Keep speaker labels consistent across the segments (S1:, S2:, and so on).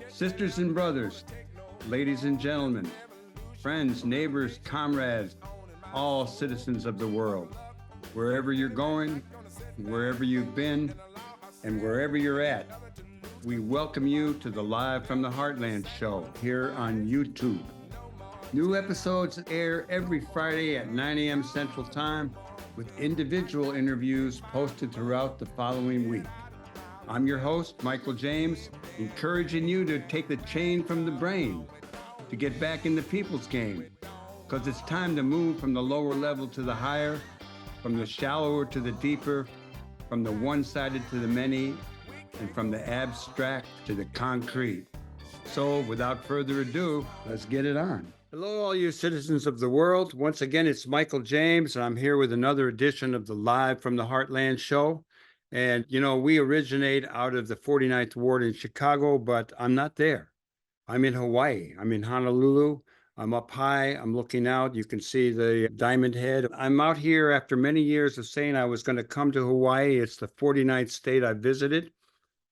S1: Sisters and brothers, ladies and gentlemen, friends, neighbors, comrades, all citizens of the world, wherever you're going, wherever you've been, and wherever you're at, we welcome you to the Live from the Heartland show here on YouTube. New episodes air every Friday at 9 a.m. Central Time with individual interviews posted throughout the following week. I'm your host, Michael James, encouraging you to take the chain from the brain, to get back in the people's game, because it's time to move from the lower level to the higher, from the shallower to the deeper, from the one-sided to the many, and from the abstract to the concrete. So, without further ado, let's get it on. Hello, all you citizens of the world. Once again, it's Michael James, and I'm here with another edition of the Live from the Heartland show. And, you know, we originate out of the 49th Ward in Chicago, but I'm not there. I'm in Hawaii. I'm in Honolulu. I'm up high. I'm looking out. You can see the Diamond Head. I'm out here after many years of saying I was going to come to Hawaii. It's the 49th state I visited,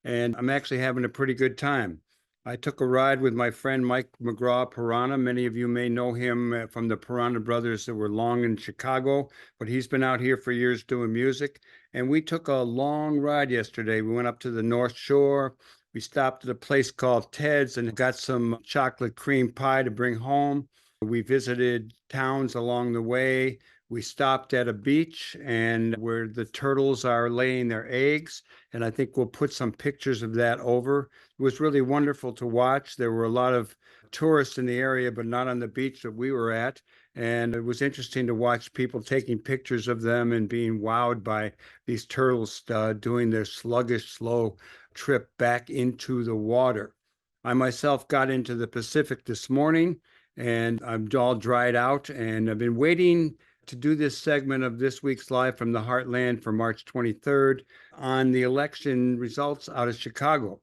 S1: and I'm actually having a pretty good time. I took a ride with my friend Mike McGraw Piranha. Many of you may know him from the Piranha Brothers that were long in Chicago, but he's been out here for years doing music. And we took a long ride yesterday. We went up to the North Shore. We stopped at a place called Ted's and got some chocolate cream pie to bring home. We visited towns along the way. We stopped at a beach and where the turtles are laying their eggs. And I think we'll put some pictures of that over. It was really wonderful to watch. There were a lot of tourists in the area, but not on the beach that we were at. And it was interesting to watch people taking pictures of them and being wowed by these turtles doing their sluggish, slow trip back into the water. I myself got into the Pacific this morning and I'm all dried out, and I've been waiting to do this segment of this week's Live from the Heartland for March 23rd on the election results out of Chicago.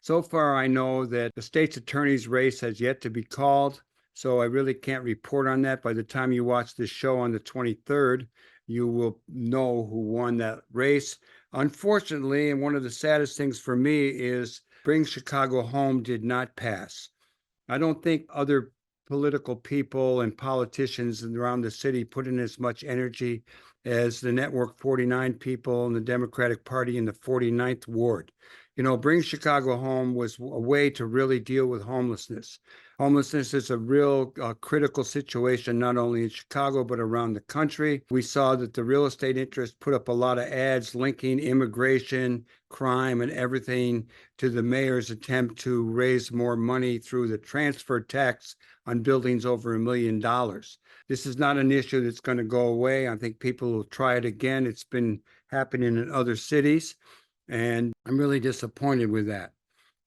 S1: So far, I know that the state's attorney's race has yet to be called, so I really can't report on that. By the time you watch this show on the 23rd, you will know who won that race. Unfortunately, and one of the saddest things for me is Bring Chicago Home did not pass. I don't think other political people and politicians around the city put in as much energy as the Network 49 people and the Democratic Party in the 49th Ward. You know, Bring Chicago Home was a way to really deal with homelessness. Homelessness is a real critical situation, not only in Chicago, but around the country. We saw that the real estate interests put up a lot of ads linking immigration, crime, and everything to the mayor's attempt to raise more money through the transfer tax on buildings over $1 million. This is not an issue that's going to go away. I think people will try it again. It's been happening in other cities, and I'm really disappointed with that.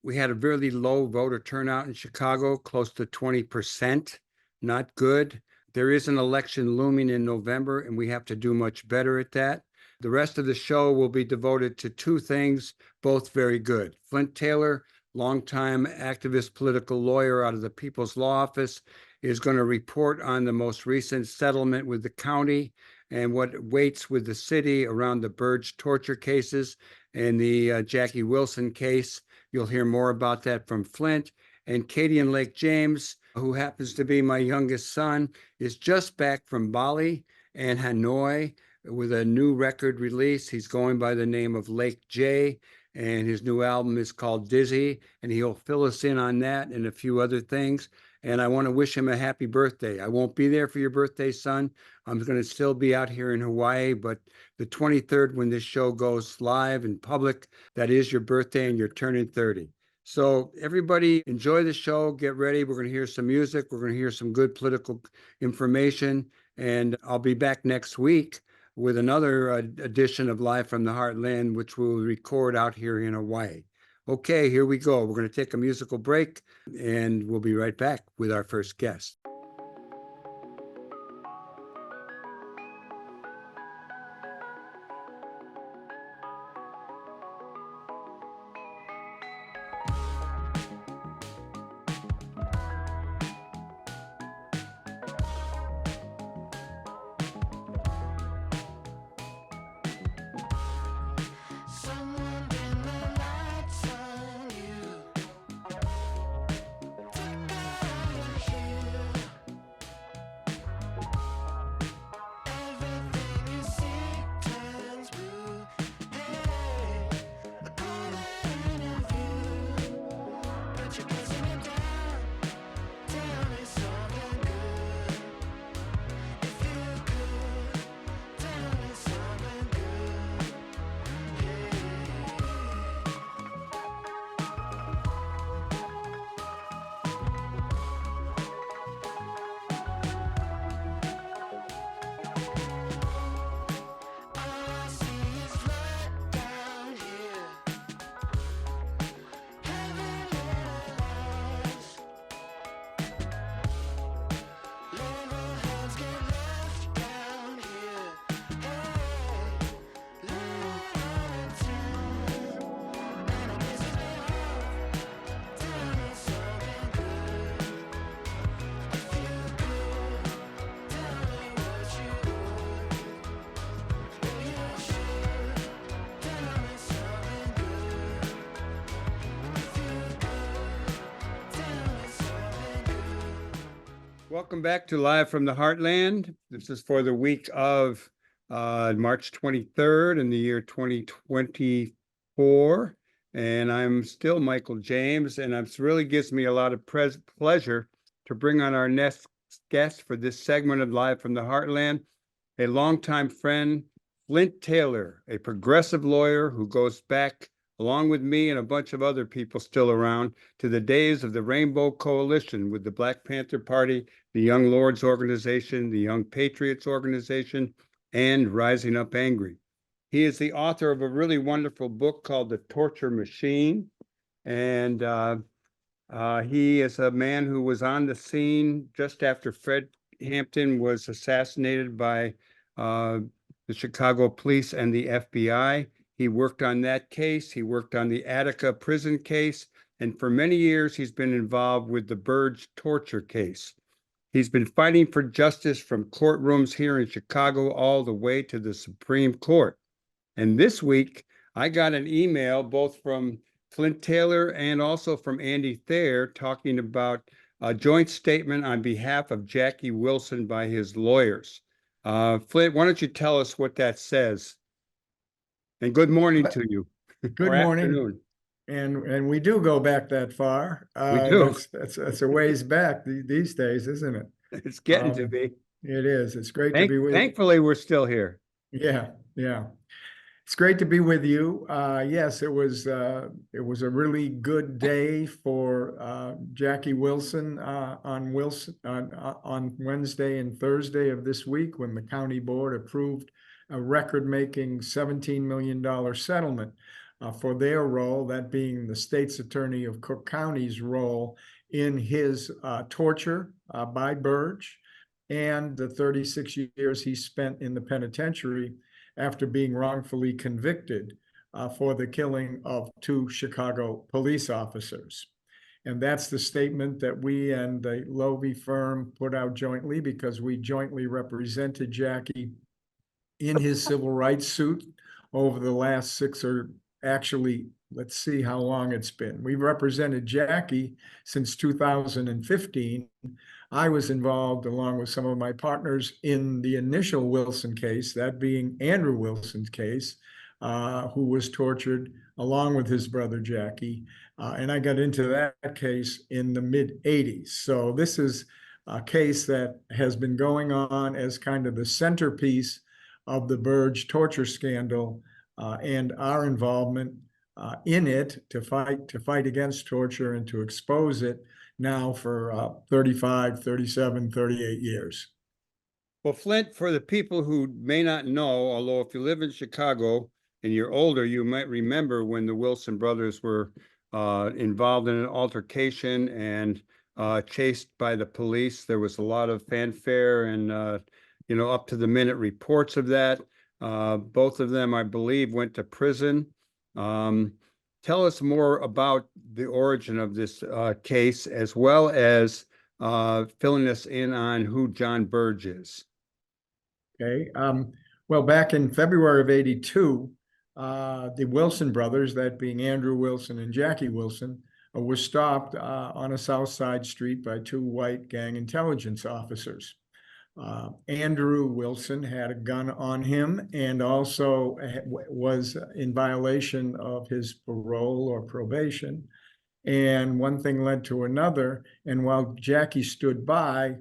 S1: We had a really low voter turnout in Chicago, close to 20%. Not good. There is an election looming in November, and we have to do much better at that. The rest of the show will be devoted to two things, both very good. Flint Taylor, longtime activist political lawyer out of the People's Law Office, is going to report on the most recent settlement with the county and what waits with the city around the Burge torture cases and the Jackie Wilson case. You'll hear more about that from Flint. And Cadien Lake James, who happens to be my youngest son, is just back from Bali and Hanoi with a new record release. He's going by the name of Lake J, and his new album is called Dizzy, and he'll fill us in on that and a few other things. And I want to wish him a happy birthday. I won't be there for your birthday, son. I'm going to still be out here in Hawaii, but the 23rd, when this show goes live in public, that is your birthday and you're turning 30. So everybody enjoy the show. Get ready. We're going to hear some music. We're going to hear some good political information. And I'll be back next week with another edition of Live from the Heartland, which we'll record out here in Hawaii. Okay, here we go. We're going to take a musical break, and we'll be right back with our first guest. Welcome back to Live from the Heartland. This is for the week of March 23rd in the year 2024. And I'm still Michael James, and it really gives me a lot of pleasure to bring on our next guest for this segment of Live from the Heartland, a longtime friend, Flint Taylor, a progressive lawyer who goes back, along with me and a bunch of other people still around, to the days of the Rainbow Coalition with the Black Panther Party, the Young Lords Organization, the Young Patriots Organization, and Rising Up Angry. He is the author of a really wonderful book called The Torture Machine. And he is a man who was on the scene just after Fred Hampton was assassinated by the Chicago police and the FBI. He worked on that case. He worked on the Attica prison case. And for many years, he's been involved with the Burge torture case. He's been fighting for justice from courtrooms here in Chicago all the way to the Supreme Court. And this week, I got an email both from Flint Taylor and also from Andy Thayer talking about a joint statement on behalf of Jackie Wilson by his lawyers. Flint, why don't you tell us what that says? And good morning to you.
S2: Good morning. And we do go back that far.
S1: We do.
S2: That's a ways back these days, isn't it?
S1: It's getting to be.
S2: It is. It's great to be with you.
S1: Thankfully, we're still here.
S2: Yeah. It's great to be with you. Yes, it was a really good day for Jackie Wilson on Wednesday and Thursday of this week when the county board approved a record-making $17 million settlement for their role, that being the state's attorney of Cook County's role in his torture by Burge and the 36 years he spent in the penitentiary after being wrongfully convicted for the killing of 2 Chicago police officers. And that's the statement that we and the WLUW firm put out jointly because we jointly represented Jackie in his civil rights suit over the last 6 or actually, let's see how long it's been. We've represented Jackie since 2015. I was involved along with some of my partners in the initial Wilson case, that being Andrew Wilson's case, who was tortured along with his brother Jackie. And I got into that case in the mid-'80s. So this is a case that has been going on as kind of the centerpiece of the Burge torture scandal and our involvement in it to fight against torture and to expose it now for 35, 37, 38 years.
S1: Well, Flint, for the people who may not know, although if you live in Chicago and you're older, you might remember when the Wilson brothers were involved in an altercation and chased by the police. There was a lot of fanfare and up to the minute reports of that. Both of them, I believe, went to prison. Tell us more about the origin of this case, as well as filling us in on who John Burge is.
S2: Okay. Well, back in February of '82, the Wilson brothers, that being Andrew Wilson and Jackie Wilson, were stopped on a South Side street by 2 white gang intelligence officers. Andrew Wilson had a gun on him and also was in violation of his parole or probation. And one thing led to another. And while Jackie stood by,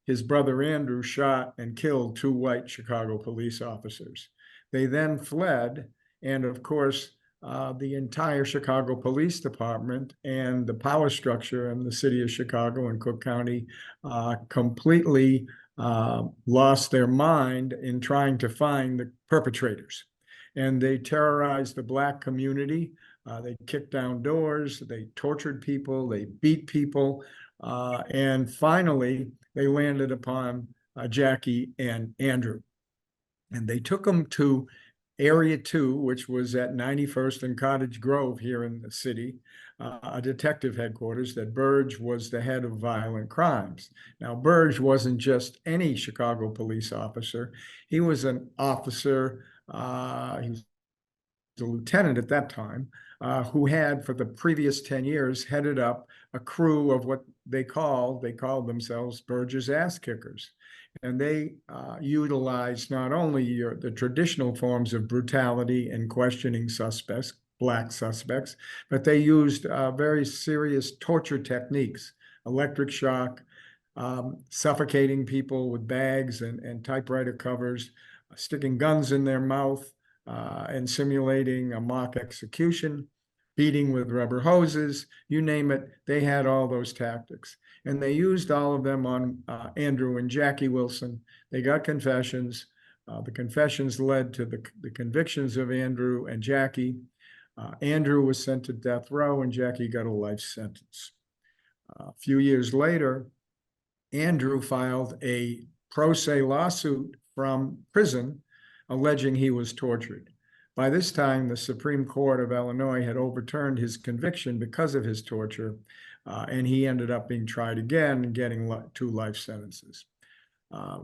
S2: his brother Andrew shot and killed 2 white Chicago police officers. They then fled. And of course, the entire Chicago Police Department and the power structure in the city of Chicago and Cook County completely lost their mind in trying to find the perpetrators. And they terrorized the Black community. They kicked down doors, they tortured people, they beat people, and finally they landed upon Jackie and Andrew. And they took them to Area 2, which was at 91st and Cottage Grove here in the city, a detective headquarters that Burge was the head of violent crimes. Now, Burge wasn't just any Chicago police officer. He was an officer, he was a lieutenant at that time, who had for the previous 10 years headed up a crew of what they called themselves Burge's ass kickers. And they utilized not only the traditional forms of brutality and questioning suspects, black suspects, but they used very serious torture techniques, electric shock, suffocating people with bags and typewriter covers, sticking guns in their mouth, and simulating a mock execution, beating with rubber hoses, you name it, they had all those tactics. And they used all of them on Andrew and Jackie Wilson. They got confessions. The confessions led to the convictions of Andrew and Jackie. Andrew was sent to death row and Jackie got a life sentence. A few years later, Andrew filed a pro se lawsuit from prison alleging he was tortured. By this time, the Supreme Court of Illinois had overturned his conviction because of his torture, and he ended up being tried again and getting 2 life sentences.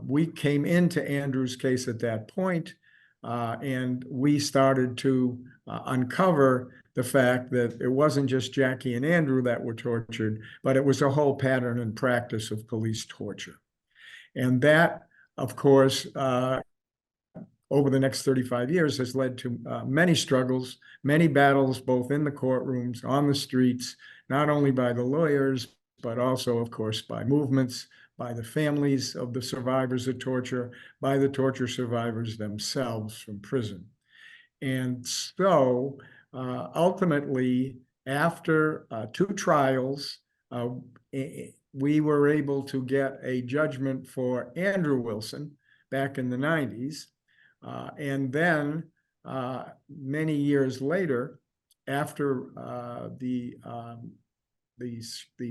S2: We came into Andrew's case at that point, and we started to uncover the fact that it wasn't just Jackie and Andrew that were tortured, but it was a whole pattern and practice of police torture. And that, of course, over the next 35 years has led to many struggles, many battles, both in the courtrooms, on the streets, not only by the lawyers, but also, of course, by movements, by the families of the survivors of torture, by the torture survivors themselves from prison. And so ultimately, after 2 trials, we were able to get a judgment for Andrew Wilson back in the 90s. And then many years later, after the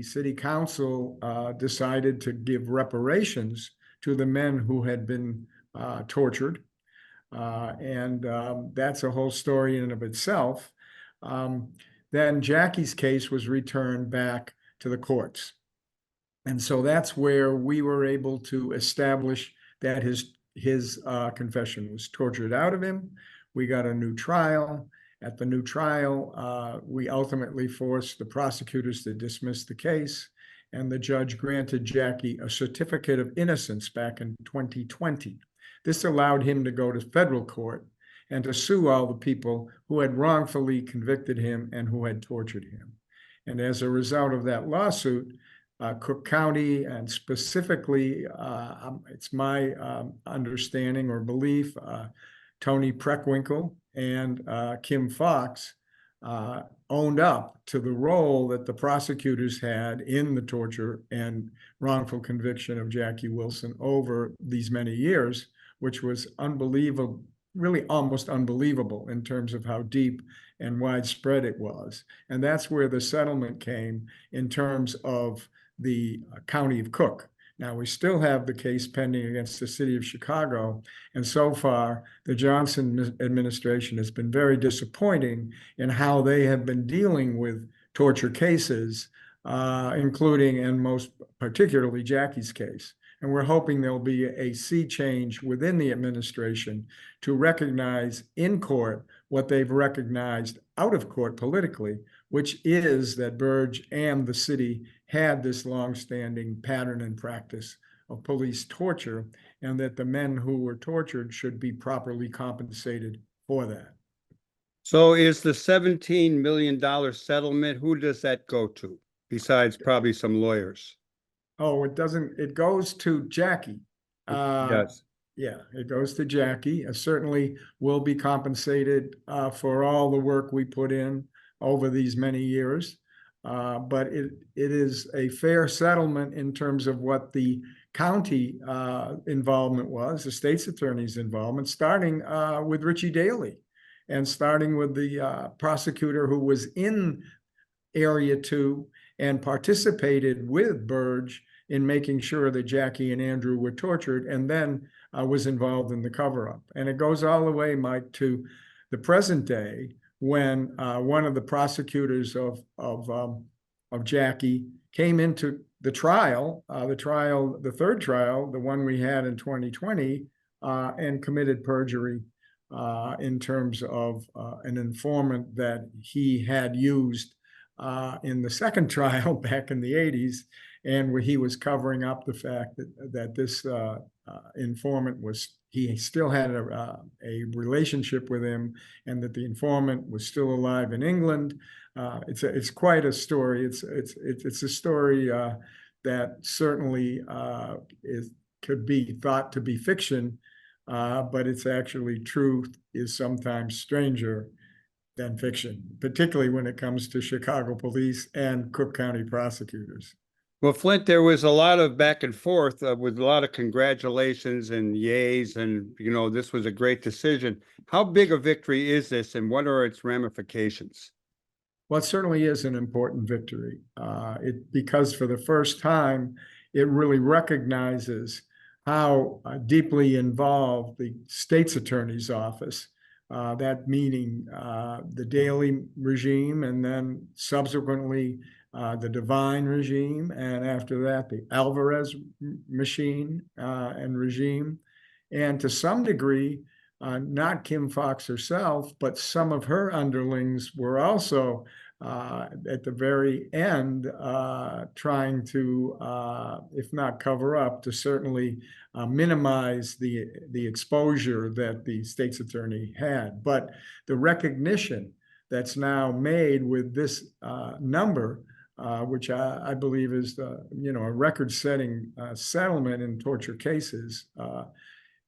S2: city council decided to give reparations to the men who had been tortured, and that's a whole story in and of itself, then Jackie's case was returned back to the courts. And so that's where we were able to establish that his confession was tortured out of him. We got a new trial. At the new trial, we ultimately forced the prosecutors to dismiss the case, and the judge granted Jackie a certificate of innocence back in 2020. This allowed him to go to federal court and to sue all the people who had wrongfully convicted him and who had tortured him. And as a result of that lawsuit, Cook County, and specifically, it's my understanding or belief, Tony Preckwinkle and Kim Fox owned up to the role that the prosecutors had in the torture and wrongful conviction of Jackie Wilson over these many years, which was unbelievable, really almost unbelievable in terms of how deep and widespread it was. And that's where the settlement came in terms of the county of Cook. Now, we still have the case pending against the city of Chicago, and so far, the Johnson administration has been very disappointing in how they have been dealing with torture cases, including and most particularly Jackie's case. And we're hoping there'll be a sea change within the administration to recognize in court what they've recognized out of court politically, which is that Burge and the city had this longstanding pattern and practice of police torture, and that the men who were tortured should be properly compensated for that.
S1: So is the $17 million settlement, who does that go to, besides probably some lawyers?
S2: Oh, it doesn't, it goes to Jackie.
S1: Yes.
S2: Yeah, it goes to Jackie. Certainly will be compensated for all the work we put in over these many years. But it is a fair settlement in terms of what the county involvement was, the state's attorney's involvement, starting with Richie Daley and starting with the prosecutor who was in Area 2 and participated with Burge in making sure that Jackie and Andrew were tortured, and then was involved in the cover-up. And it goes all the way, Mike, to the present day, when one of the prosecutors of Jackie came into the trial, the third trial, the one we had in 2020, and committed perjury in terms of an informant that he had used in the second trial back in the 80s, and where he was covering up the fact that this informant he still had a relationship with him, and that the informant was still alive in England. It's quite a story. It's a story that certainly could be thought to be fiction, but it's actually truth is sometimes stranger than fiction, particularly when it comes to Chicago police and Cook County prosecutors.
S1: Well, Flint, there was a lot of back and forth with a lot of congratulations and yays, and this was a great decision. How big a victory is this, and what are its ramifications?
S2: Well, it certainly is an important victory, because for the first time, it really recognizes how deeply involved the state's attorney's office, that meaning the Daley regime, and then subsequently the Devine regime, and after that, the Alvarez machine and regime, and to some degree, not Kim Foxx herself, but some of her underlings were also at the very end trying to, if not cover up, to certainly minimize the exposure that the state's attorney had. But the recognition that's now made with this number, which I believe is a record-setting settlement in torture cases.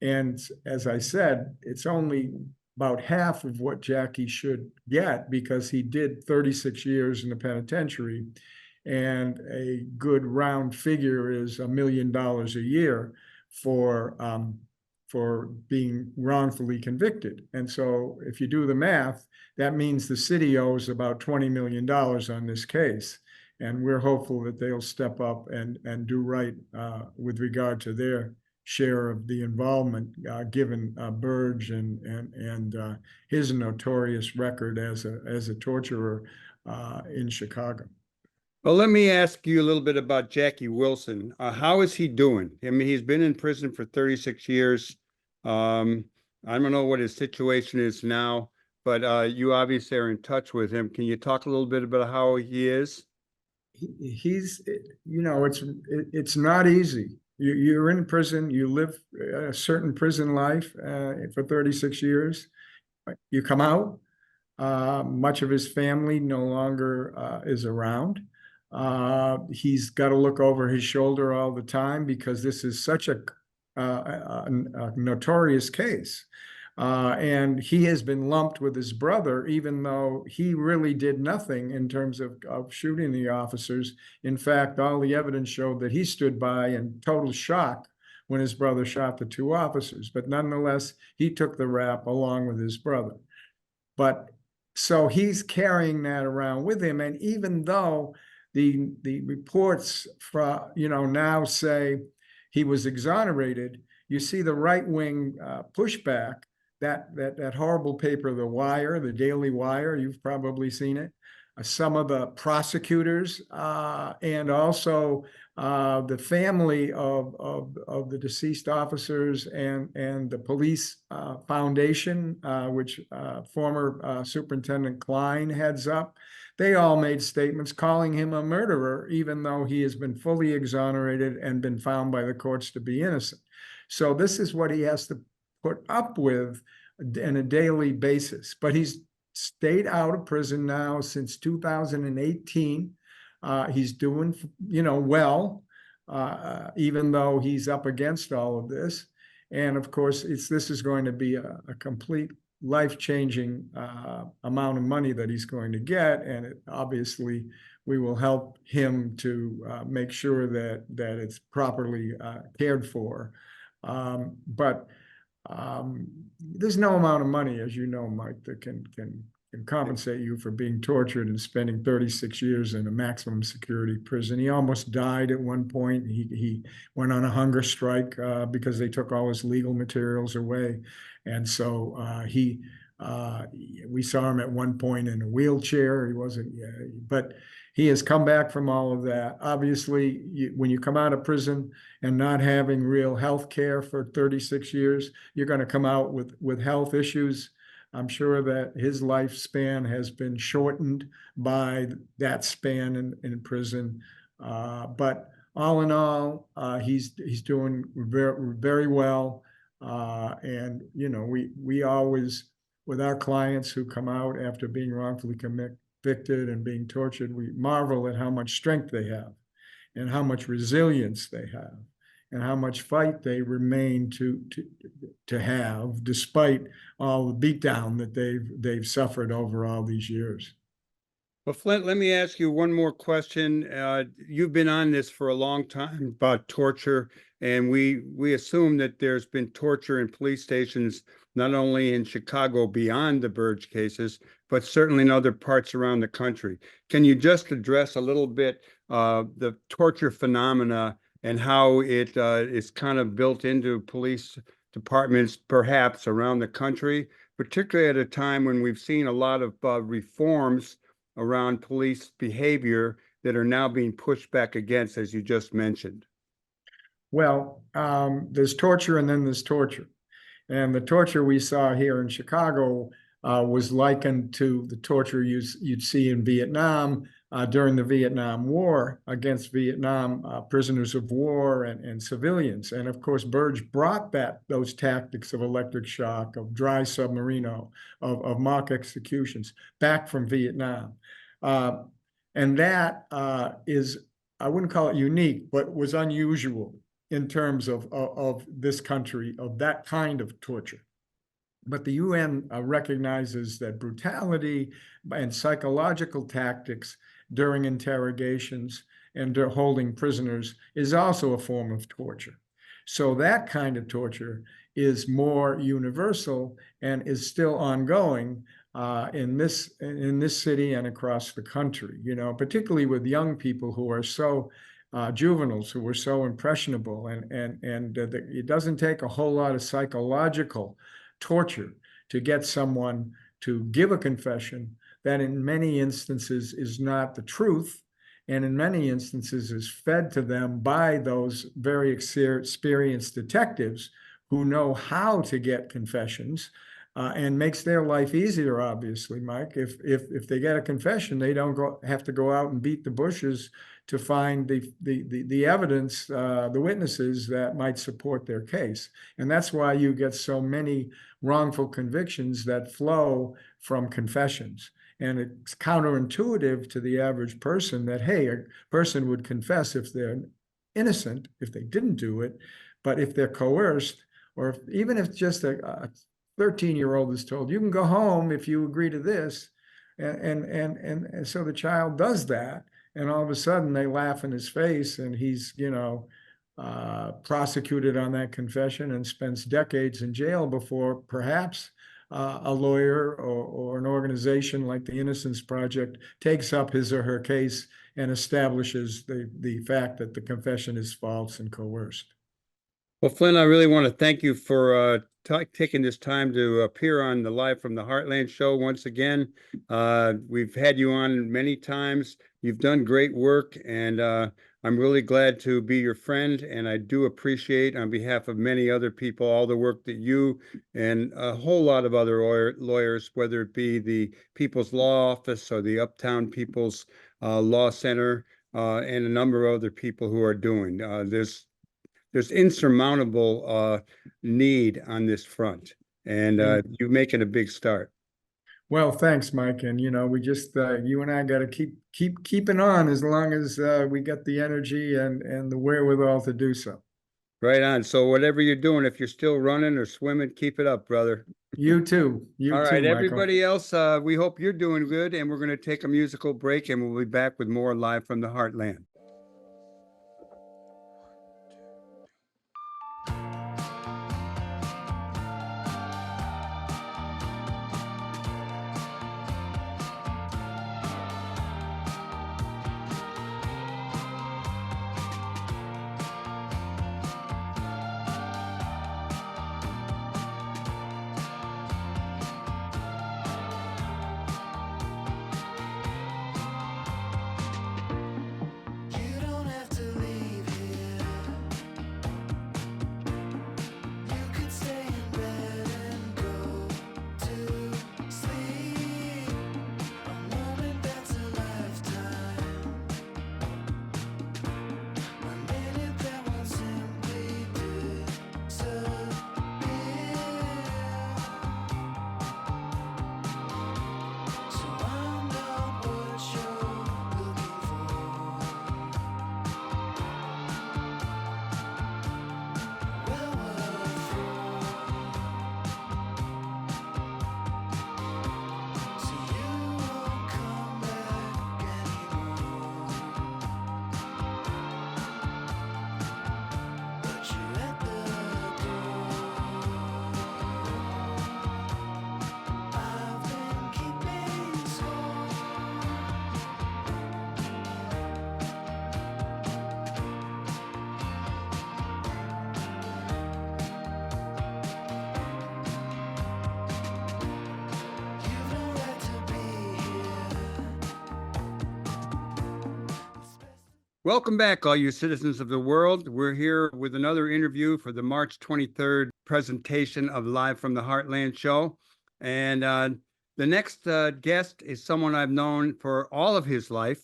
S2: And as I said, it's only about half of what Jackie should get, because he did 36 years in the penitentiary, and a good round figure is $1 million a year for being wrongfully convicted. And so if you do the math, that means the city owes about $20 million on this case. And we're hopeful that they'll step up and do right with regard to their share of the involvement, given Burge and his notorious record as a torturer in Chicago.
S1: Well, let me ask you a little bit about Jackie Wilson. How is he doing? I mean, he's been in prison for 36 years. I don't know what his situation is now, but you obviously are in touch with him. Can you talk a little bit about how he is?
S2: He's, it's not easy. You're in prison, you live a certain prison life for 36 years. You come out, much of his family no longer is around. He's got to look over his shoulder all the time, because this is such a notorious case. And he has been lumped with his brother, even though he really did nothing in terms of shooting the officers. In fact, all the evidence showed that he stood by in total shock when his brother shot the two officers. But nonetheless, he took the rap along with his brother. But so he's carrying that around with him. And even though the reports now say he was exonerated, you see the right-wing pushback. That horrible paper, The Wire, the Daily Wire, you've probably seen it. Some of the prosecutors and also the family of the deceased officers and the police foundation, which former Superintendent Klein heads up, they all made statements calling him a murderer, even though he has been fully exonerated and been found by the courts to be innocent. So this is what he has to put up with on a daily basis. But he's stayed out of prison now since 2018. He's doing, well, even though he's up against all of this. And of course, this is going to be a complete life-changing amount of money that he's going to get. And obviously, we will help him to make sure that it's properly cared for. But there's no amount of money, as you know, Mike, that can compensate you for being tortured and spending 36 years in a maximum security prison. He almost died at one point. He went on a hunger strike because they took all his legal materials away. And so we saw him at one point in a wheelchair. He wasn't, but He has come back from all of that. Obviously, when you come out of prison and not having real health care for 36 years, you're going to come out with health issues. I'm sure that his lifespan has been shortened by that span in prison. But all in all, he's doing very, very well. And, you know, we always, with our clients who come out after being wrongfully convicted and being tortured, we marvel at how much strength they have and how much resilience they have and how much fight they remain to have despite all the beatdown that they've suffered over all these years.
S1: Well, Flint, let me ask you one more question. You've been on this for a long time about torture, and we assume that there's been torture in police stations, not only in Chicago beyond the Burge cases, but certainly in other parts around the country. Can you just address a little bit the torture phenomena and how it is kind of built into police departments, perhaps around the country, particularly at a time when we've seen a lot of reforms around police behavior that are now being pushed back against, as you just mentioned?
S2: Well, there's torture and then there's torture. And the torture we saw here in Chicago was likened to the torture you'd see in Vietnam during the Vietnam War against Vietnam prisoners of war and civilians. And of course, Burge brought those tactics of electric shock, of dry submarino, of mock executions back from Vietnam. And that is, I wouldn't call it unique, but was unusual in terms of this country, of that kind of torture. But the UN recognizes that brutality and psychological tactics during interrogations and holding prisoners is also a form of torture. So that kind of torture is more universal and is still ongoing in this city and across the country, you know, particularly with young people who are so juveniles, who are so impressionable, and it doesn't take a whole lot of psychological torture to get someone to give a confession that in many instances is not the truth, and in many instances is fed to them by those very experienced detectives who know how to get confessions, and makes their life easier, obviously, Mike. If they get a confession, they don't have to go out and beat the bushes to find the evidence, the witnesses that might support their case. And that's why you get so many wrongful convictions that flow from confessions. And it's counterintuitive to the average person that, hey, a person would confess if they're innocent, if they didn't do it, but if they're coerced, or even if just a 13-year-old is told, you can go home if you agree to this, and so the child does that, and all of a sudden they laugh in his face, and he's, you know, prosecuted on that confession and spends decades in jail before perhaps a lawyer or an organization like the Innocence Project takes up his or her case and establishes the fact that the confession is false and coerced.
S1: Well, Flynn, I really want to thank you for taking this time to appear on the Live from the Heartland show once again. We've had you on many times. You've done great work, and I'm really glad to be your friend, and I do appreciate, on behalf of many other people, all the work that you and a whole lot of other lawyers, whether it be the People's Law Office or the Uptown People's Law Center, and a number of other people who are doing. There's insurmountable need on this front, and you're making a big start.
S2: Well, thanks, Mike. And, you know, we just, you and I got to keep keeping on as long as we get the energy and the wherewithal to do so.
S1: Right on. So whatever you're doing, if you're still running or swimming, keep it up, brother.
S2: You too. You
S1: All
S2: too,
S1: right,
S2: Michael.
S1: everybody else, we hope you're doing good, and we're going to take a musical break, and we'll be back with more Live from the Heartland. Welcome back, all you citizens of the world. We're here with another interview for the March 23rd presentation of Live from the Heartland show. And the next guest is someone I've known for all of his life.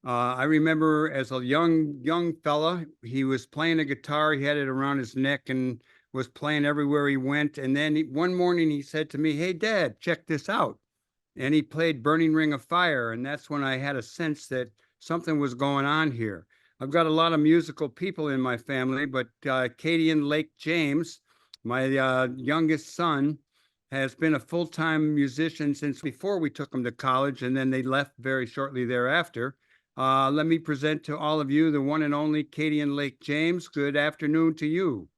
S1: I remember as a young fella, he was playing a guitar. He had it around his neck and was playing everywhere he went. And then one morning he said to me, "Hey, Dad, check this out." And he played Burning Ring of Fire. And that's when I had a sense that something was going on here. I've got a lot of musical people in my family, but Cadien Lake James, my youngest son, has been a full-time musician since before we took him to college, and then they left very shortly thereafter. Let me present to all of you the one and only Cadien Lake James. Good afternoon to you.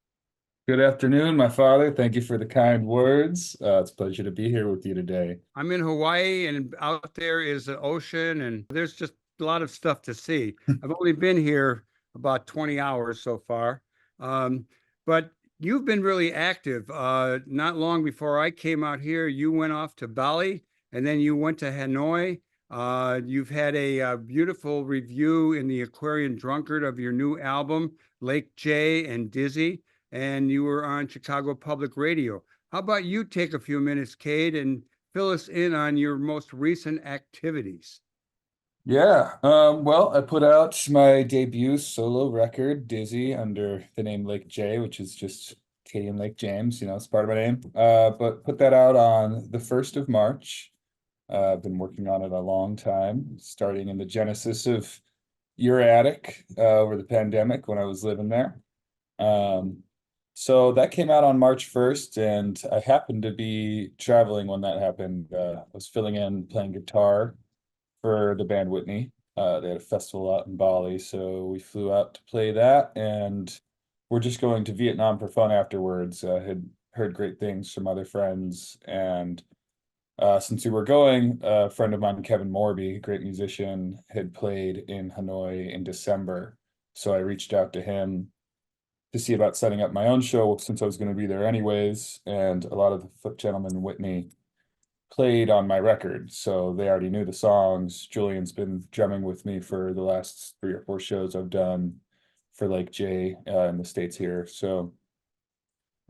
S3: Good afternoon, my father. Thank you for the kind words. It's a pleasure to be here with you today.
S1: I'm in Hawaii, and out there is the ocean, and there's just a lot of stuff to see. I've only been here about 20 hours so far, but you've been really active. Not long before I came out here, you went off to Bali, and then you went to Hanoi. You've had a beautiful review in the Aquarian Drunkard of your new album, Lake J and Dizzy, and you were on Chicago Public Radio. How about you take a few minutes, Cade, and fill us in on your most recent activities?
S3: Yeah, well, I put out my debut solo record, Dizzy, under the name Lake J, which is just Cadien Lake James, it's part of my name. But put that out on the 1st of March. I've been working on it a long time, starting in the genesis of your attic over the pandemic when I was living there. So that came out on March 1st, and I happened to be traveling when that happened. I was filling in, playing guitar for the band Whitney. They had a festival out in Bali, so we flew out to play that, and we're just going to Vietnam for fun afterwards. I had heard great things from other friends, and since we were going, a friend of mine, Kevin Morby, a great musician, had played in Hanoi in December. So I reached out to him to see about setting up my own show since I was going to be there anyways. And a lot of the gentlemen in Whitney played on my record, so they already knew the songs. Julian's been drumming with me for the last 3 or 4 shows I've done for Lake J in the States here. So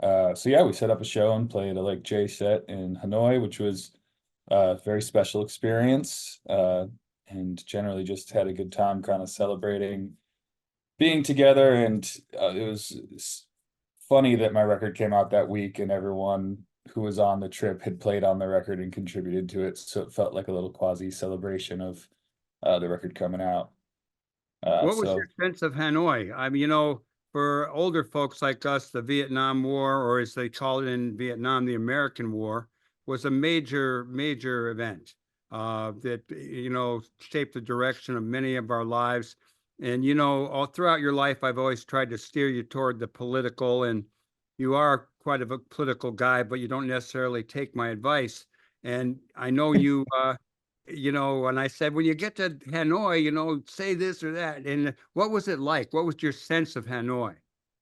S3: yeah, we set up a show and played a Lake J set in Hanoi, which was a very special experience, and generally just had a good time kind of celebrating being together. And it was funny that my record came out that week and everyone who was on the trip had played on the record and contributed to it. So it felt like a little quasi celebration of the record coming out.
S1: What was your sense of Hanoi? I mean, for older folks like us, the Vietnam War, or as they call it in Vietnam, the American War, was a major event that, shaped the direction of many of our lives. And, all throughout your life, I've always tried to steer you toward the political, and you are quite of a political guy, but you don't necessarily take my advice. And I know you, and I said, when you get to Hanoi, say this or that. And what was it like? What was your sense of Hanoi?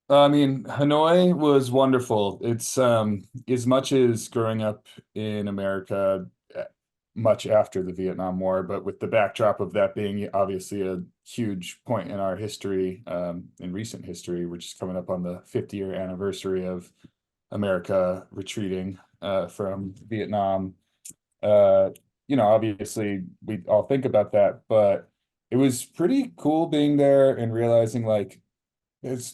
S3: I mean, Hanoi was wonderful. It's as much as growing up in America much after the Vietnam War, but with the backdrop of that being obviously a huge point in our history, in recent history, which is coming up on the 50-year anniversary of America retreating from Vietnam. Obviously we all think about that, but it was pretty cool being there and realizing like it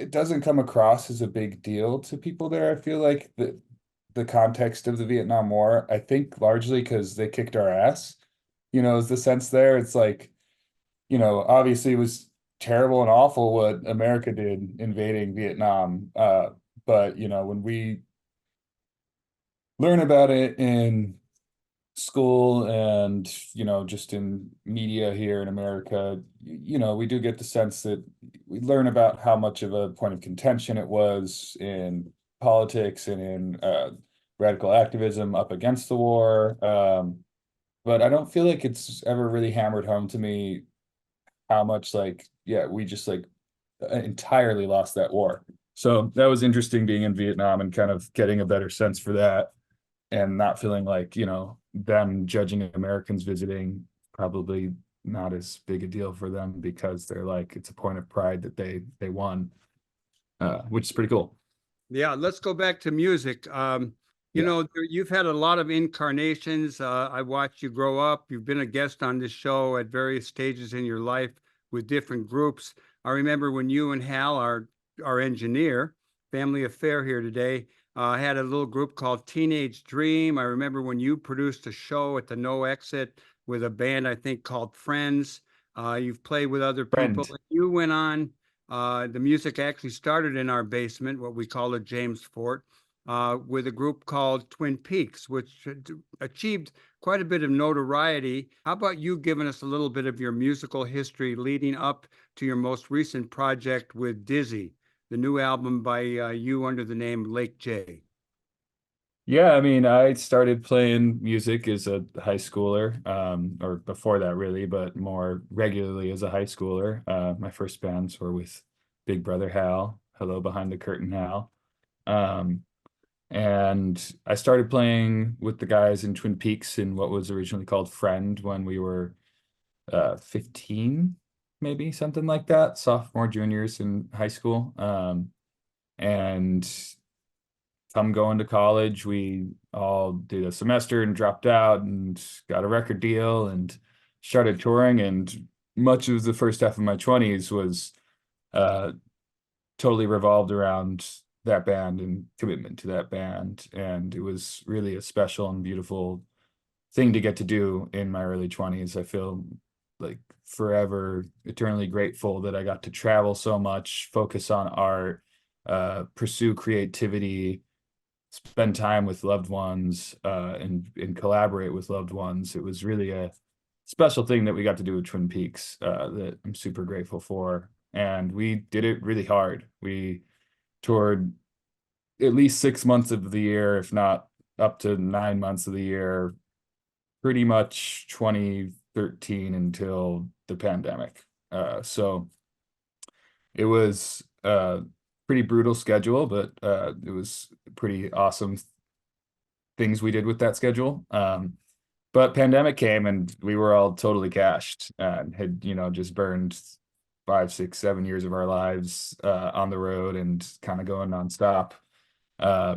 S3: doesn't come across as a big deal to people there. I feel like the context of the Vietnam War, I think largely because they kicked our ass, is the sense there. It's like, obviously it was terrible and awful what America did invading Vietnam. But, when we learn about it in school and, just in media here in America, we do get the sense that we learn about how much of a point of contention it was in politics and in radical activism up against the war. But I don't feel like it's ever really hammered home to me how much we just entirely lost that war. So that was interesting being in Vietnam and kind of getting a better sense for that and not feeling like, them judging Americans visiting probably not as big a deal for them because they're like, it's a point of pride that they won, which is pretty cool.
S1: Yeah, let's go back to music. You've had a lot of incarnations. I watched you grow up. You've been a guest on this show at various stages in your life with different groups. I remember when you and Hal, our engineer, family affair here today, had a little group called Teenage Dream. I remember when you produced a show at the No Exit with a band, I think, called Friends. You've played with other people.
S3: Friend.
S1: You went on. The music actually started in our basement, what we call a James Fort, with a group called Twin Peaks, which achieved quite a bit of notoriety. How about you giving us a little bit of your musical history leading up to your most recent project with Dizzy, the new album by you under the name Lake J?
S3: Yeah, I mean, I started playing music as a high schooler, or before that really, but more regularly as a high schooler. My first bands were with Big Brother Hal, Hello Behind the Curtain Hal. And I started playing with the guys in Twin Peaks in what was originally called Friend when we were 15, maybe something like that, sophomore, juniors in high school. And come going to college, we all did a semester and dropped out and got a record deal and started touring. And much of the first half of my 20s was totally revolved around that band and commitment to that band. And it was really a special and beautiful thing to get to do in my early 20s. I feel like forever eternally grateful that I got to travel so much, focus on art, pursue creativity, spend time with loved ones, and collaborate with loved ones. It was really a special thing that we got to do with Twin Peaks, that I'm super grateful for. And we did it really hard. We toured at least 6 months of the year, if not up to 9 months of the year, pretty much 2013 until the pandemic. So it was pretty brutal schedule, but it was pretty awesome things we did with that schedule. But pandemic came and we were all totally cashed and had, just burned 5, 6, 7 years of our lives on the road and kind of going nonstop,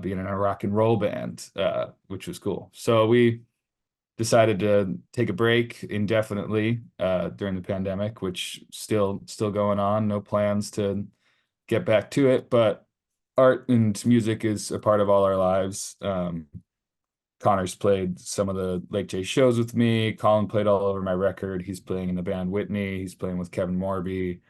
S3: being in a rock and roll band, which was cool. So we decided to take a break indefinitely during the pandemic, which still going on. No plans to get back to it, but art and music is a part of all our lives. Connor's played some of the Lake J shows with me. Colin played all over my record. He's playing in the band Whitney. He's playing with Kevin Morby.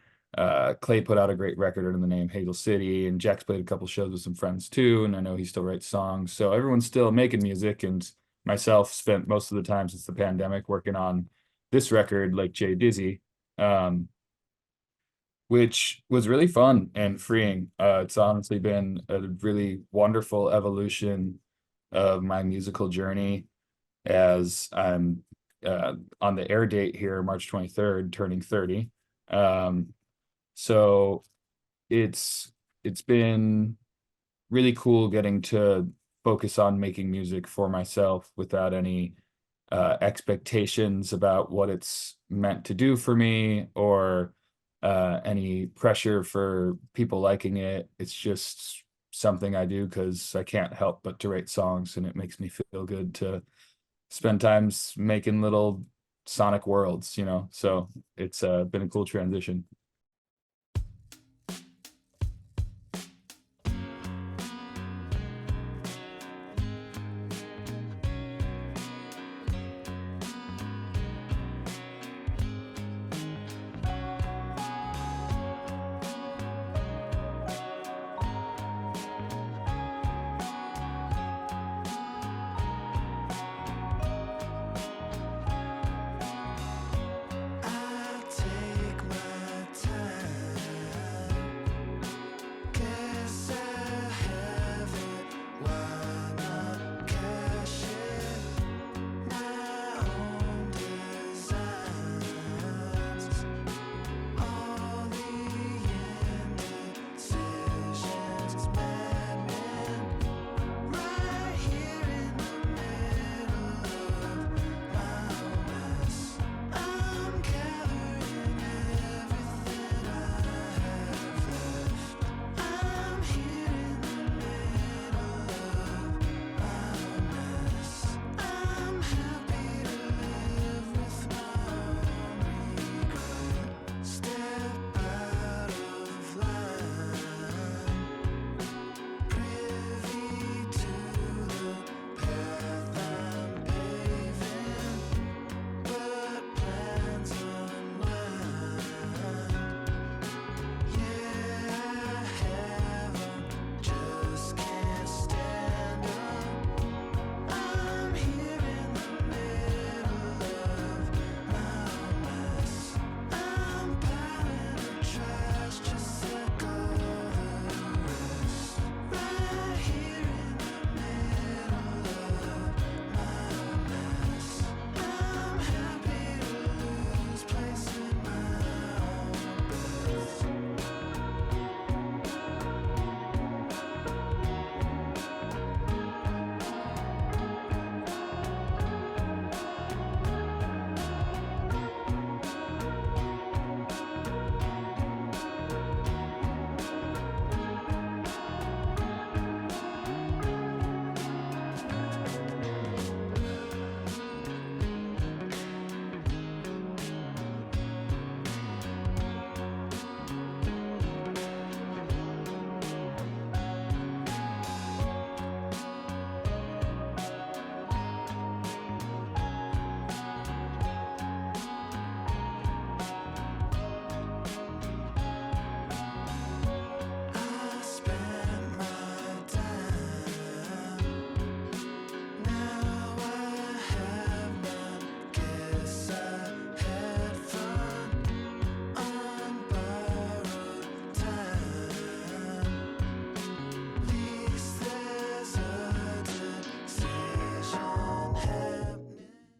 S3: Clay put out a great record under the name Hazel City, and Jack's played a couple shows with some friends too, and I know he still writes songs. So everyone's still making music, and myself spent most of the time since the pandemic working on this record, Lake J Dizzy, which was really fun and freeing. It's honestly been a really wonderful evolution of my musical journey as I'm on the air date here, March 23rd, turning 30. So it's been really cool getting to focus on making music for myself without any expectations about what it's meant to do for me or any pressure for people liking it. It's just something I do because I can't help but to write songs, and it makes me feel good to spend times making little sonic worlds, so it's been a cool transition.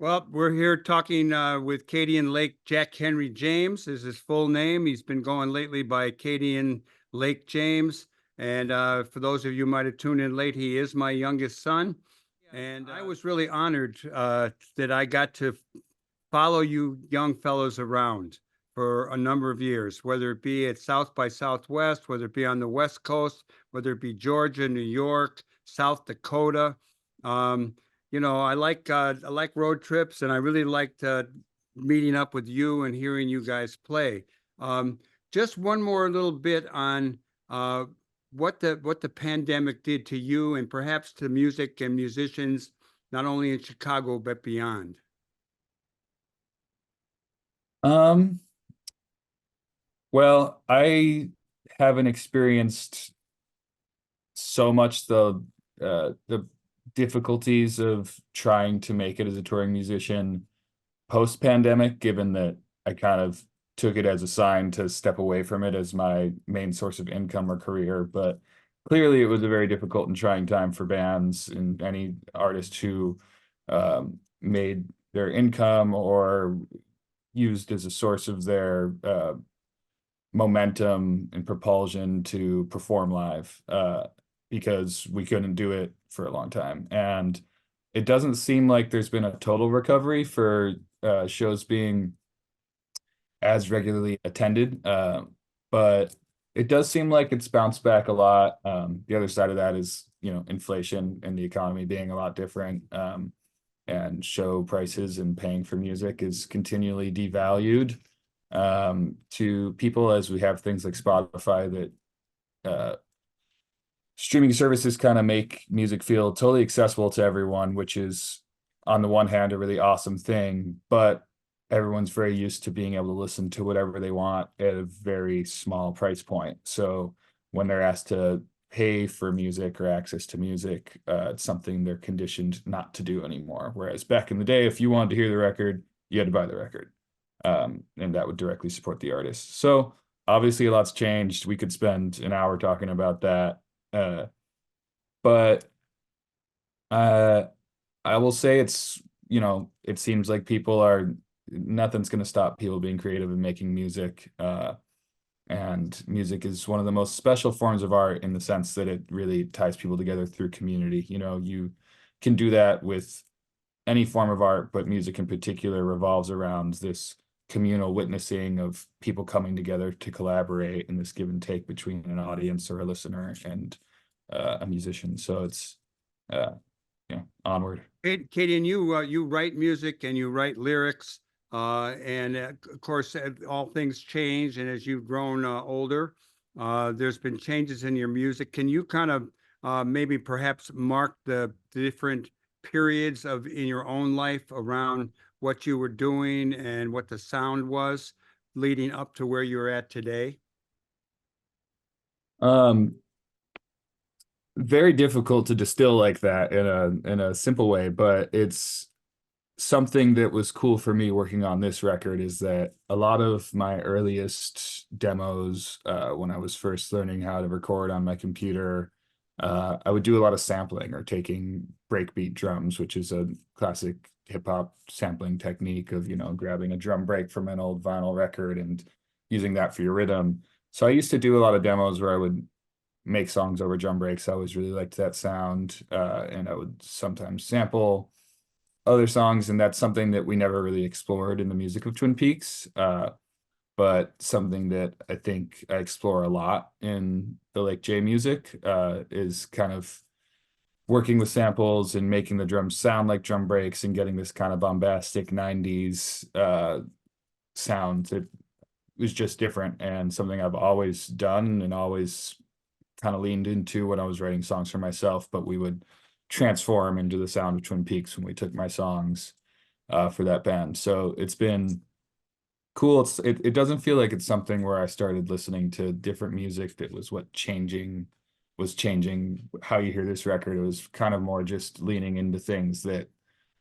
S1: Well, we're here talking with Cadien Lake Jack Henry James is his full name. He's been going lately by Cadien Lake James. And for those of you who might have tuned in late, he is my youngest son. And I was really honored that I got to follow you young fellows around for a number of years, whether it be at South by Southwest, whether it be on the West Coast, whether it be Georgia, New York, South Dakota. Um, I like road trips, and I really liked meeting up with you and hearing you guys play. Um, just one more little bit on what the pandemic did to you and perhaps to music and musicians, not only in Chicago but beyond.
S3: Well, I haven't experienced so much the difficulties of trying to make it as a touring musician post-pandemic, given that I kind of took it as a sign to step away from it as my main source of income or career. But clearly it was a very difficult and trying time for bands and any artist who made their income or used as a source of their momentum and propulsion to perform live, because we couldn't do it for a long time. And it doesn't seem like there's been a total recovery for shows being as regularly attended, but it does seem like it's bounced back a lot. The other side of that is, inflation and the economy being a lot different, and show prices and paying for music is continually devalued to people, as we have things like Spotify that streaming services kind of make music feel totally accessible to everyone, which is on the one hand a really awesome thing, but everyone's very used to being able to listen to whatever they want at a very small price point. So when they're asked to pay for music or access to music, it's something they're conditioned not to do anymore. Whereas back in the day, if you wanted to hear the record, you had to buy the record. And that would directly support the artist. So obviously a lot's changed. We could spend an hour talking about that. But I will say it's, it seems like nothing's going to stop people being creative and making music. And music is one of the most special forms of art in the sense that it really ties people together through community. You can do that with any form of art, but music in particular revolves around this communal witnessing of people coming together to collaborate in this give and take between an audience or a listener and a musician. So it's onward.
S1: Katie, and you write music and you write lyrics, and of course all things change, and as you've grown older, there's been changes in your music. Can you kind of maybe perhaps mark the different periods in your own life around what you were doing and what the sound was leading up to where you're at today?
S3: Very difficult to distill like that in a simple way, but it's something that was cool for me working on this record is that a lot of my earliest demos, when I was first learning how to record on my computer, I would do a lot of sampling or taking breakbeat drums, which is a classic hip hop sampling technique of, grabbing a drum break from an old vinyl record and using that for your rhythm. So I used to do a lot of demos where I would make songs over drum breaks. I always really liked that sound, and I would sometimes sample other songs, and that's something that we never really explored in the music of Twin Peaks, but something that I think I explore a lot in the Lake J music, is kind of working with samples and making the drums sound like drum breaks and getting this kind of bombastic 90s sound that was just different and something I've always done and always kind of leaned into when I was writing songs for myself, but we would transform into the sound of Twin Peaks when we took my songs for that band. So it's been cool. It doesn't feel like it's something where I started listening to different music that was changing how you hear this record. It was kind of more just leaning into things that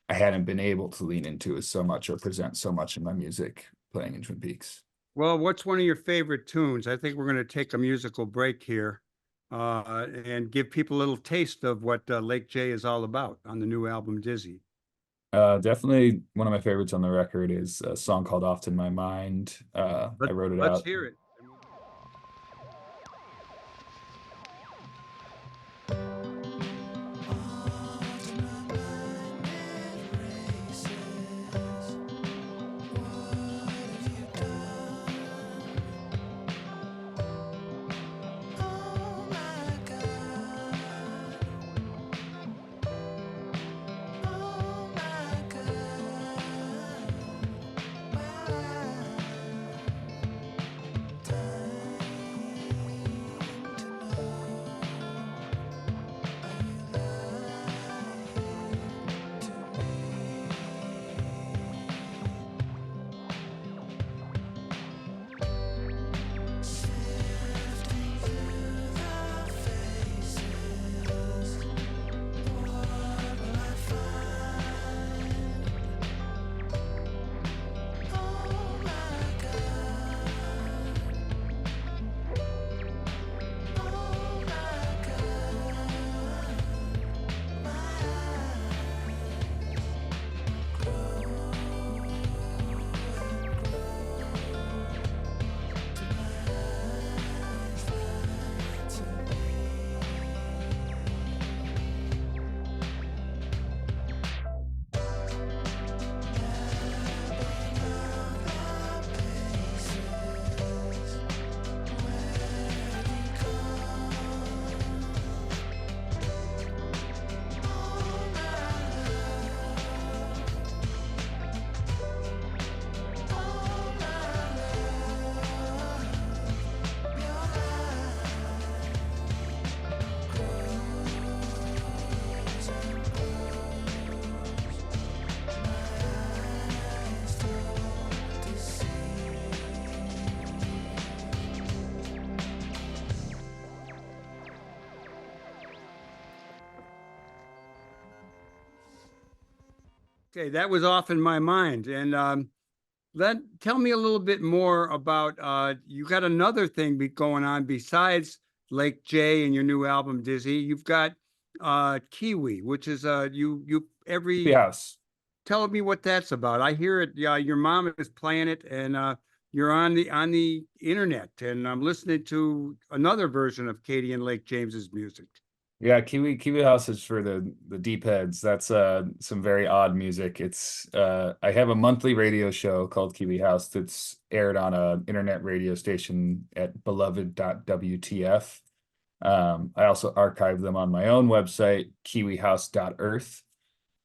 S3: I hadn't been able to lean into as so much or present so much in my music playing in Twin Peaks.
S1: Well, what's one of your favorite tunes? I think we're going to take a musical break here and give people a little taste of what Lake J is all about on the new album, Dizzy.
S3: Definitely one of my favorites on the record is a song called Oft in My Mind. I wrote it
S1: Let's
S3: out.
S1: hear it. Okay, that was Off in My Mind. And tell me a little bit more about you got another thing going on besides Lake J and your new album Dizzy. You've got Kiwi, which is you every
S3: Yes.
S1: tell me what that's about. I hear it. Yeah, your mom is playing it, and you're on the internet, and I'm listening to another version of Cadien Lake James's music.
S3: Yeah, Kiwi House is for the deep heads. That's some very odd music. It's I have a monthly radio show called Kiwi House that's aired on a internet radio station at beloved.wtf. I also archive them on my own website, kiwihouse.earth.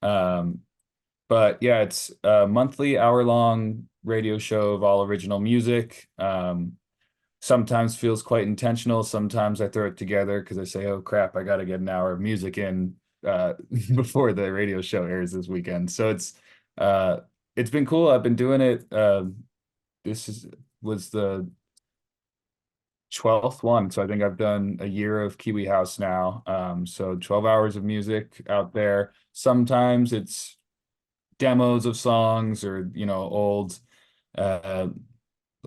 S3: But yeah, it's a monthly hour-long radio show of all original music. Sometimes feels quite intentional. Sometimes I throw it together because I say, oh crap, I got to get an hour of music in before the radio show airs this weekend. So it's been cool. I've been doing it. Was the 12th one. So I think I've done a year of Kiwi House now. So 12 hours of music out there. Sometimes it's demos of songs or,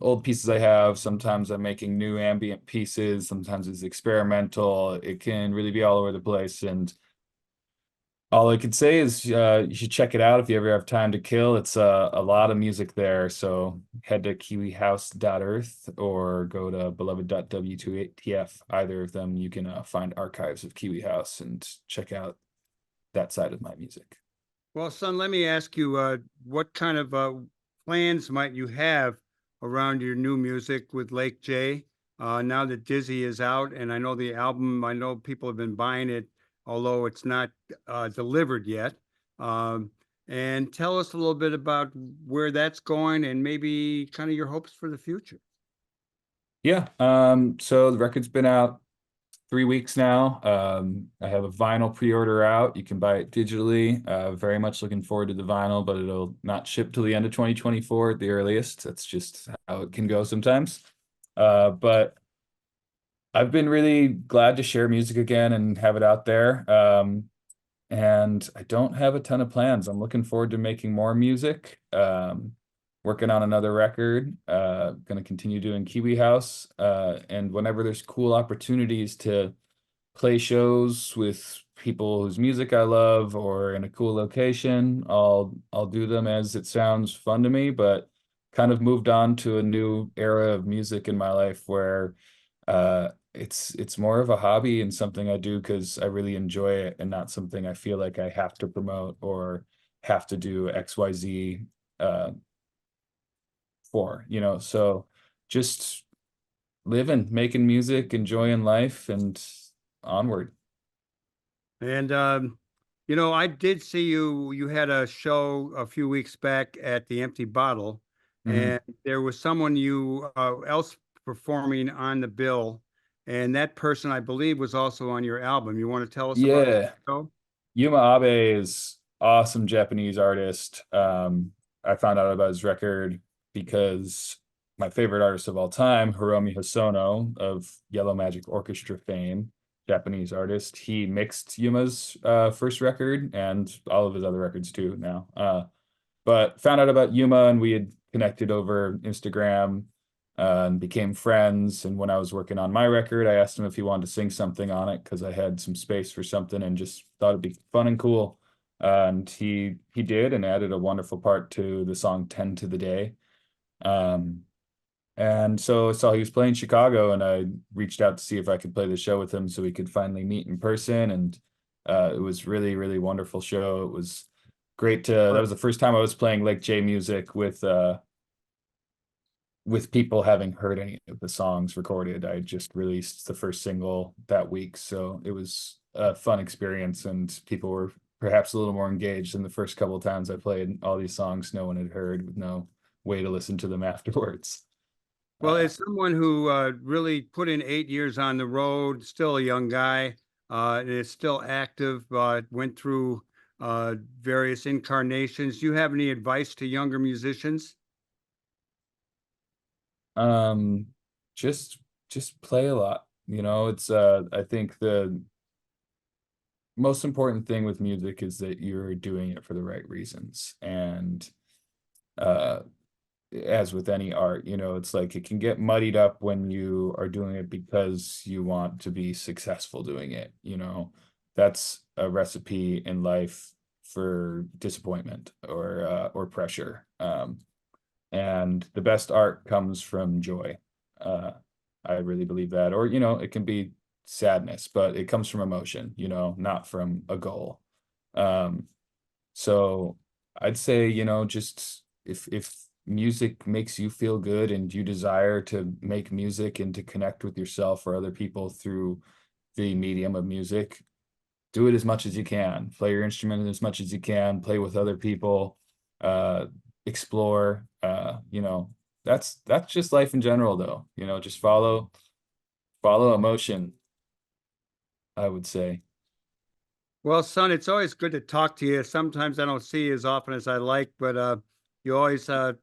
S3: old pieces I have. Sometimes I'm making new ambient pieces. Sometimes it's experimental. It can really be all over the place. And all I could say is you should check it out if you ever have time to kill. It's a lot of music there. So head to kiwihouse.earth or go to beloved.w2tf. Either of them, you can find archives of Kiwi House and check out that side of my music.
S1: Well, son, let me ask you, what kind of plans might you have around your new music with Lake J? Now that Dizzy is out, and I know the album, I know people have been buying it, although it's not delivered yet. And tell us a little bit about where that's going and maybe kind of your hopes for the future.
S3: Yeah. So the record's been out 3 weeks now. I have a vinyl pre-order out. You can buy it digitally. Very much looking forward to the vinyl, but it'll not ship till the end of 2024 at the earliest. That's just how it can go sometimes. But I've been really glad to share music again and have it out there. And I don't have a ton of plans. I'm looking forward to making more music. Working on another record, going to continue doing Kiwi House. And whenever there's cool opportunities to play shows with people whose music I love or in a cool location, I'll do them as it sounds fun to me, but kind of moved on to a new era of music in my life where it's more of a hobby and something I do because I really enjoy it and not something I feel like I have to promote or have to do XYZ for, so just living, making music, enjoying life, and onward.
S1: And I did see you had a show a few weeks back at the Empty Bottle,
S3: Mhm.
S1: and there was someone you else performing on the bill, and that person I believe was also on your album. You want to tell us about
S3: Yeah,
S1: that show?
S3: Yuma Abe is awesome Japanese artist. I found out about his record because my favorite artist of all time, Hiromi Hosono of Yellow Magic Orchestra fame, Japanese artist, he mixed Yuma's first record and all of his other records too now. But found out about Yuma and we had connected over Instagram and became friends. And when I was working on my record, I asked him if he wanted to sing something on it because I had some space for something and just thought it'd be fun and cool. And he did and added a wonderful part to the song 10 to the Day. Um, and so I saw he was playing Chicago and I reached out to see if I could play the show with him so we could finally meet in person. And it was really, really wonderful show. It was great that was the first time I was playing Lake J music with people having heard any of the songs recorded. I just released the first single that week, so it was a fun experience and people were perhaps a little more engaged than the first couple of times I played all these songs no one had heard with no way to listen to them afterwards.
S1: Well, as someone who really put in 8 years on the road, still a young guy, and is still active, went through various incarnations. Do you have any advice to younger musicians?
S3: Um, just play a lot. It's I think the most important thing with music is that you're doing it for the right reasons. And uh as with any art, it's like it can get muddied up when you are doing it because you want to be successful doing it. That's a recipe in life for disappointment or pressure. And the best art comes from joy. Uh, I really believe that. Or, it can be sadness, but it comes from emotion, not from a goal. Um, so I'd say, just if music makes you feel good and you desire to make music and to connect with yourself or other people through the medium of music, do it as much as you can. Play your instrument as much as you can, play with other people, uh, explore, that's just life in general though. Just follow emotion, I would say.
S1: Well, son, it's always good to talk to you. Sometimes I don't see you as often as I like, but you always uh,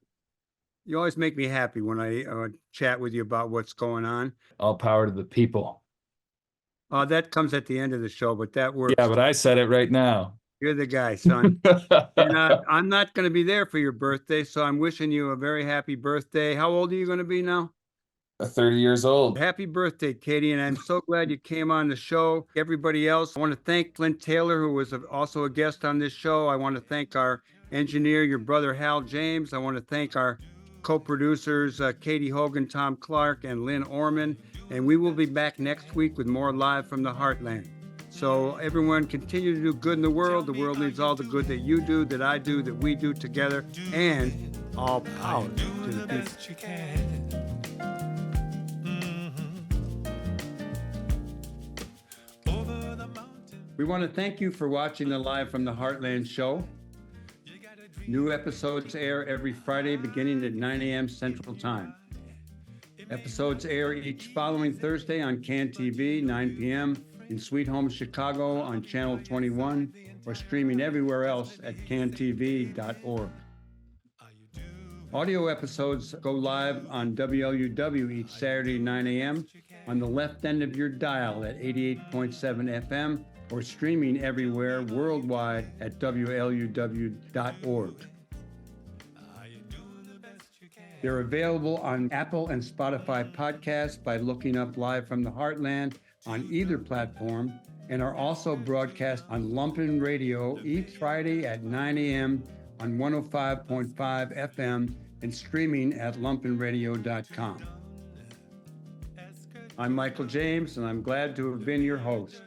S1: you always make me happy when I chat with you about what's going on.
S3: All power to the people.
S1: That comes at the end of the show, but that
S3: Yeah,
S1: works.
S3: but I said it right now.
S1: You're the guy, son. And I'm not going to be there for your birthday, so I'm wishing you a very happy birthday. How old are you going to be now?
S3: 30 years old.
S1: Happy birthday, Katie, and I'm so glad you came on the show. Everybody else, I want to thank Flint Taylor, who was also a guest on this show. I want to thank our engineer, your brother Hal James. I want to thank our co-producers, Katie Hogan, Tom Clark, and Lynn Orman. And we will be back next week with more Live from the Heartland. So everyone, continue to do good in the world. The world needs all the good that you do, that I do, that we do together, and all power to the people. We want to thank you for watching the Live from the Heartland show. New episodes air every Friday beginning at 9 a.m. Central Time. Episodes air each following Thursday on CAN TV, 9 p.m. in Sweet Home Chicago on Channel 21 or streaming everywhere else at cantv.org. Audio episodes go live on WLUW each Saturday, 9 a.m. on the left end of your dial at 88.7 FM or streaming everywhere worldwide at WLUW.org. They're available on Apple and Spotify podcasts by looking up Live from the Heartland on either platform and are also broadcast on Lumpen Radio each Friday at 9 a.m. on 105.5 FM and streaming at lumpenradio.com. I'm Michael James, and I'm glad to have been your host.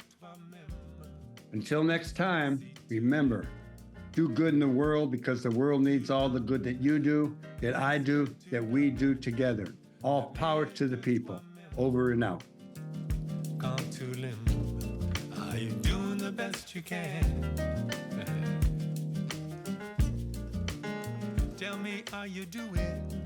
S1: Until next time, remember, do good in the world because the world needs all the good that you do, that I do, that we do together. All power to the people. Over and out.
S4: Come to limb. Are you doing the best you can? Tell me, are you doing